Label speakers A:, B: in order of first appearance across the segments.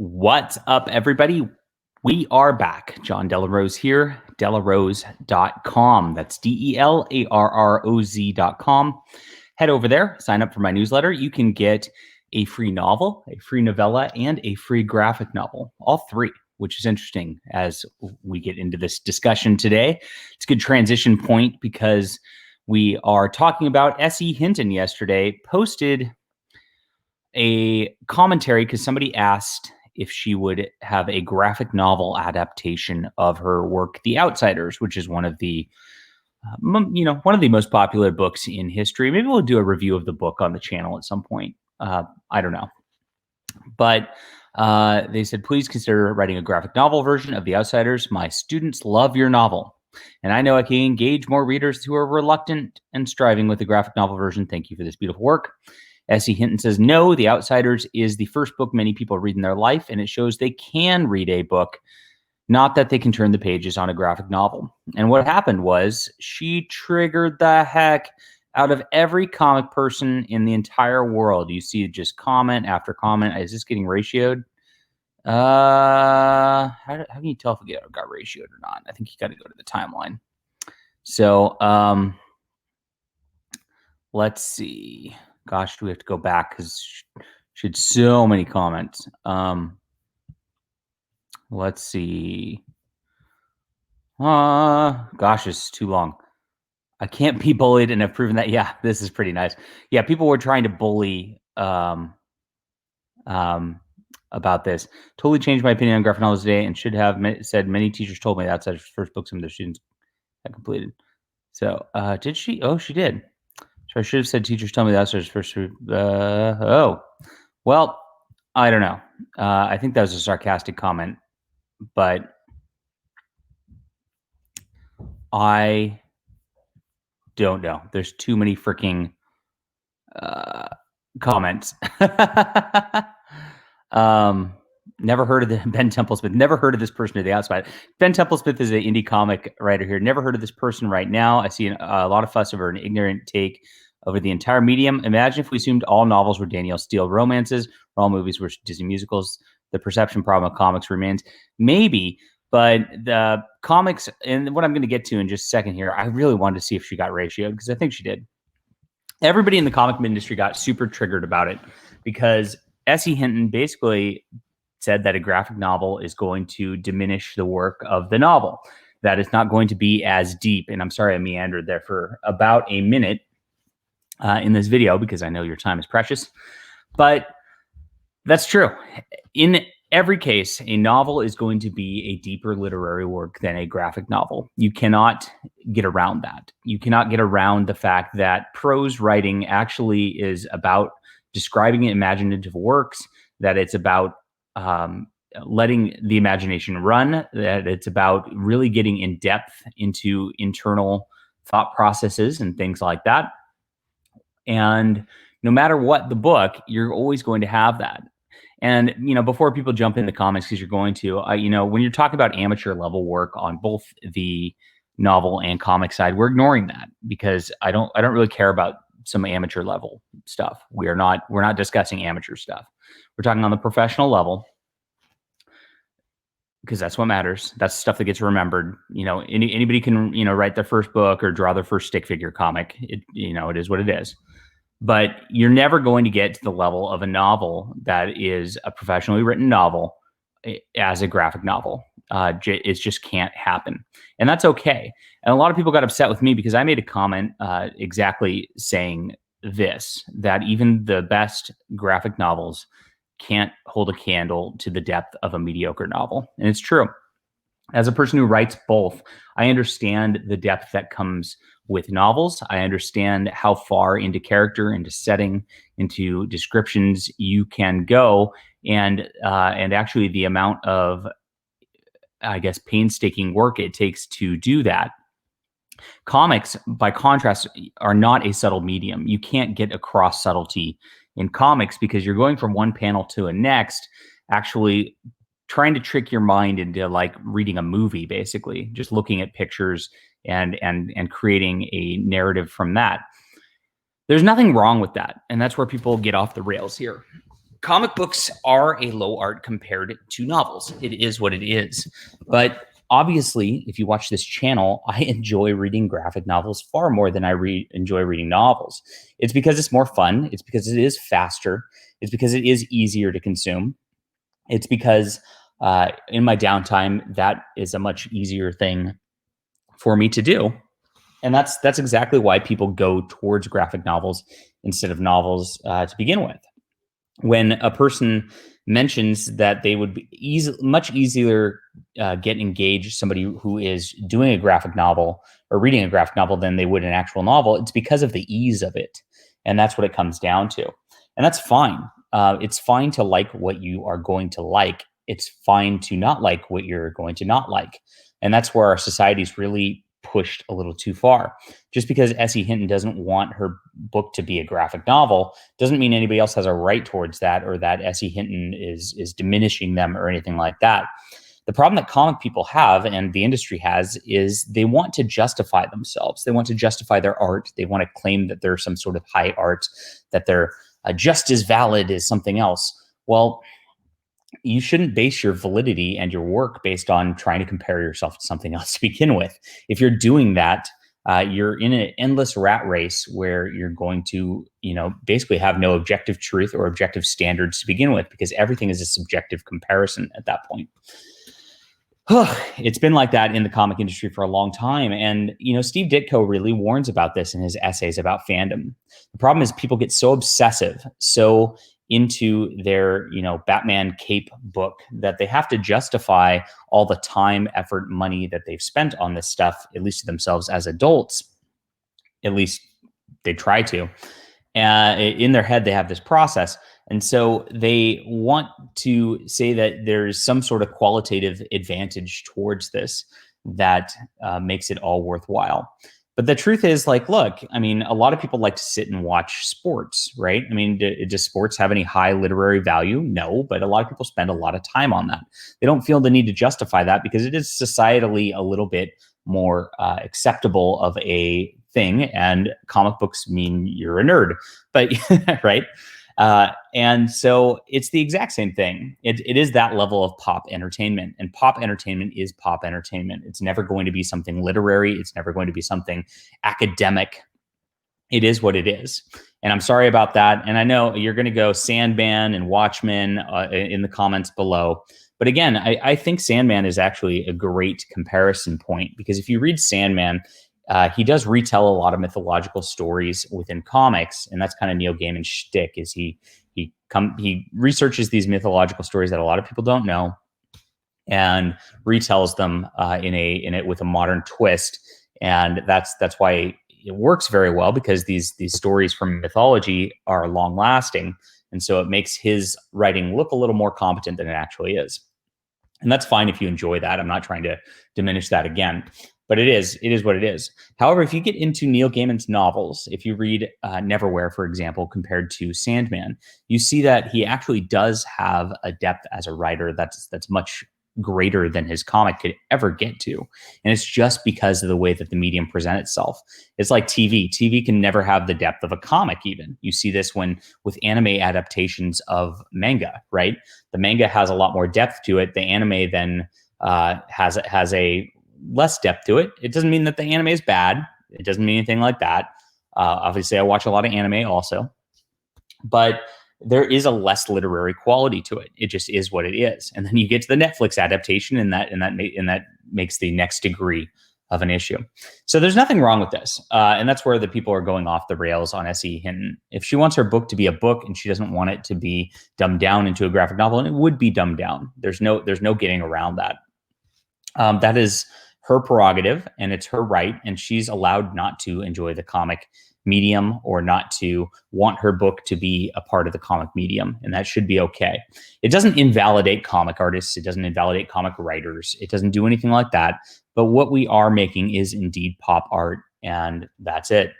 A: What's up, everybody? We are back. John Delarose here, delarose.com. That's DELARROZ.com. Head over there, sign up for my newsletter. You can get a free novel, a free novella, and a free graphic novel, all three, which is interesting as we get into this discussion today. It's a good transition point because we are talking about S.E. Hinton yesterday, posted a commentary because somebody asked if she would have a graphic novel adaptation of her work, The Outsiders, which is one of the one of the most popular books in history. Maybe we'll do a review of the book on the channel at some point. I don't know. But they said, please consider writing a graphic novel version of The Outsiders. My students love your novel. And I know I can engage more readers who are reluctant and striving with the graphic novel version. Thank you for this beautiful work. S.E. Hinton says, no, The Outsiders is the first book many people read in their life, and it shows they can read a book, not that they can turn the pages on a graphic novel. And what happened was she triggered the heck out of every comic person in the entire world. You see just comment after comment. Is this getting ratioed? How can you tell if it got ratioed or not? I think you got to go to the timeline. So let's see. Gosh, do we have to go back because she had so many comments. Let's see. Gosh, it's too long. I can't be bullied, and I've proven that. Yeah, this is pretty nice. Yeah, people were trying to bully about this. Totally changed my opinion on graphic novels today, and should have said many teachers told me that's the first book some of their students had completed. So, did she? Oh, she did. So I should have said teachers tell me that's their first. Oh, well, I don't know. I think that was a sarcastic comment, but I don't know. There's too many freaking comments. Never heard of Ben Templesmith. Never heard of this person to the outside. Ben Templesmith is an indie comic writer here. Never heard of this person right now. I see a lot of fuss over an ignorant take over the entire medium. Imagine if we assumed all novels were Danielle Steele romances, or all movies were Disney musicals. The perception problem of comics remains. Maybe, but the comics, and what I'm going to get to in just a second here, I really wanted to see if she got ratioed because I think she did. Everybody in the comic industry got super triggered about it because S.E. Hinton basically said that a graphic novel is going to diminish the work of the novel, that it's not going to be as deep. And I'm sorry I meandered there for about a minute in this video because I know your time is precious. But that's true. In every case, a novel is going to be a deeper literary work than a graphic novel. You cannot get around that. You cannot get around the fact that prose writing actually is about describing imaginative works, that it's about letting the imagination run, that it's about really getting in depth into internal thought processes and things like that. And no matter what the book, you're always going to have that. And, before people jump into comics, because you're going to, when you're talking about amateur level work on both the novel and comic side, we're ignoring that because I don't really care about some amateur level stuff. We're not discussing amateur stuff. We're talking on the professional level because that's what matters. That's stuff that gets remembered. Anybody can, write their first book or draw their first stick figure comic. It is what it is. But you're never going to get to the level of a novel that is a professionally written novel as a graphic novel. It just can't happen. And that's okay. And a lot of people got upset with me because I made a comment exactly saying this, that even the best graphic novels can't hold a candle to the depth of a mediocre novel. And it's true. As a person who writes both, I understand the depth that comes with novels. I understand how far into character, into setting, into descriptions you can go, and actually the amount of, I guess, painstaking work it takes to do that. Comics, by contrast, are not a subtle medium. You can't get across subtlety in comics because you're going from one panel to a next, actually trying to trick your mind into like reading a movie, basically, just looking at pictures and creating a narrative from that. There's nothing wrong with that. And that's where people get off the rails here. Comic books are a low art compared to novels. It is what it is. But obviously, if you watch this channel, I enjoy reading graphic novels far more than I enjoy reading novels. It's because it's more fun. It's because it is faster. It's because it is easier to consume. It's because in my downtime, that is a much easier thing for me to do. And that's exactly why people go towards graphic novels instead of novels to begin with. When a person mentions that they would be much easier get engaged somebody who is doing a graphic novel or reading a graphic novel than they would an actual novel, it's because of the ease of it. And that's what it comes down to. And that's fine. It's fine to like what you are going to like. It's fine to not like what you're going to not like. And that's where our society's really pushed a little too far. Just because S.E. Hinton doesn't want her book to be a graphic novel doesn't mean anybody else has a right towards that, or that S.E. Hinton is diminishing them or anything like that. The problem that comic people have and the industry has is they want to justify themselves. They want to justify their art. They want to claim that they're some sort of high art, that they're just as valid as something else. Well, you shouldn't base your validity and your work based on trying to compare yourself to something else to begin with. If you're doing that, you're in an endless rat race where you're going to, basically have no objective truth or objective standards to begin with, because everything is a subjective comparison at that point. It's been like that in the comic industry for a long time. And, Steve Ditko really warns about this in his essays about fandom. The problem is people get so obsessive, so into their, Batman cape book that they have to justify all the time, effort, money that they've spent on this stuff, at least to themselves as adults. At least they try to. In their head, they have this process. And so they want to say that there's some sort of qualitative advantage towards this that makes it all worthwhile. But the truth is, look, a lot of people like to sit and watch sports, right? Does sports have any high literary value? No, but a lot of people spend a lot of time on that. They don't feel the need to justify that because it is societally a little bit more acceptable of a thing, and comic books mean you're a nerd, but right. And so it's the exact same thing. It is that level of pop entertainment, and pop entertainment is pop entertainment. It's never going to be something literary. It's never going to be something academic. It is what it is. And I'm sorry about that. And I know you're going to go Sandman and Watchmen in the comments below. But again, I think Sandman is actually a great comparison point, because if you read Sandman, he does retell a lot of mythological stories within comics, and that's kind of Neil Gaiman's shtick. Is he researches these mythological stories that a lot of people don't know, and retells them in it with a modern twist, and that's why it works very well, because these stories from mythology are long lasting, and so it makes his writing look a little more competent than it actually is. And that's fine if you enjoy that. I'm not trying to diminish that again. But it is what it is. However, if you get into Neil Gaiman's novels, if you read Neverwhere, for example, compared to Sandman, you see that he actually does have a depth as a writer that's much greater than his comic could ever get to. And it's just because of the way that the medium presents itself. It's like TV. TV can never have the depth of a comic even. You see this with anime adaptations of manga, right? The manga has a lot more depth to it. The anime then has a less depth to it. It doesn't mean that the anime is bad. It doesn't mean anything like that. Obviously, I watch a lot of anime also. But there is a less literary quality to it. It just is what it is. And then you get to the Netflix adaptation, and that makes the next degree of an issue. So there's nothing wrong with this. And that's where the people are going off the rails on S.E. Hinton. If she wants her book to be a book and she doesn't want it to be dumbed down into a graphic novel, and it would be dumbed down. There's no getting around that. That is her prerogative, and it's her right, and she's allowed not to enjoy the comic medium or not to want her book to be a part of the comic medium, and that should be okay. It doesn't invalidate comic artists. It doesn't invalidate comic writers. It doesn't do anything like that. But what we are making is indeed pop art, and that's it.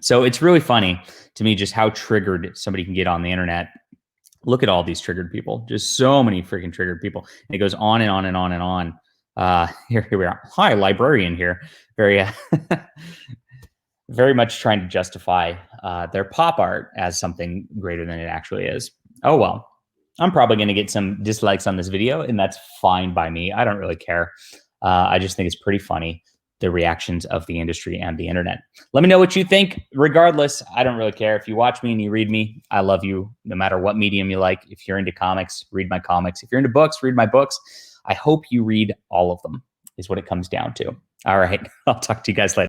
A: So it's really funny to me just how triggered somebody can get on the internet. Look at all these triggered people. Just so many freaking triggered people. And it goes on and on and on and on. Here we are. Hi, librarian here. Very, very much trying to justify their pop art as something greater than it actually is. Oh, well. I'm probably going to get some dislikes on this video, and that's fine by me. I don't really care. I just think it's pretty funny, the reactions of the industry and the internet. Let me know what you think. Regardless, I don't really care. If you watch me and you read me, I love you no matter what medium you like. If you're into comics, read my comics. If you're into books, read my books. I hope you read all of them, is what it comes down to. All right. I'll talk to you guys later.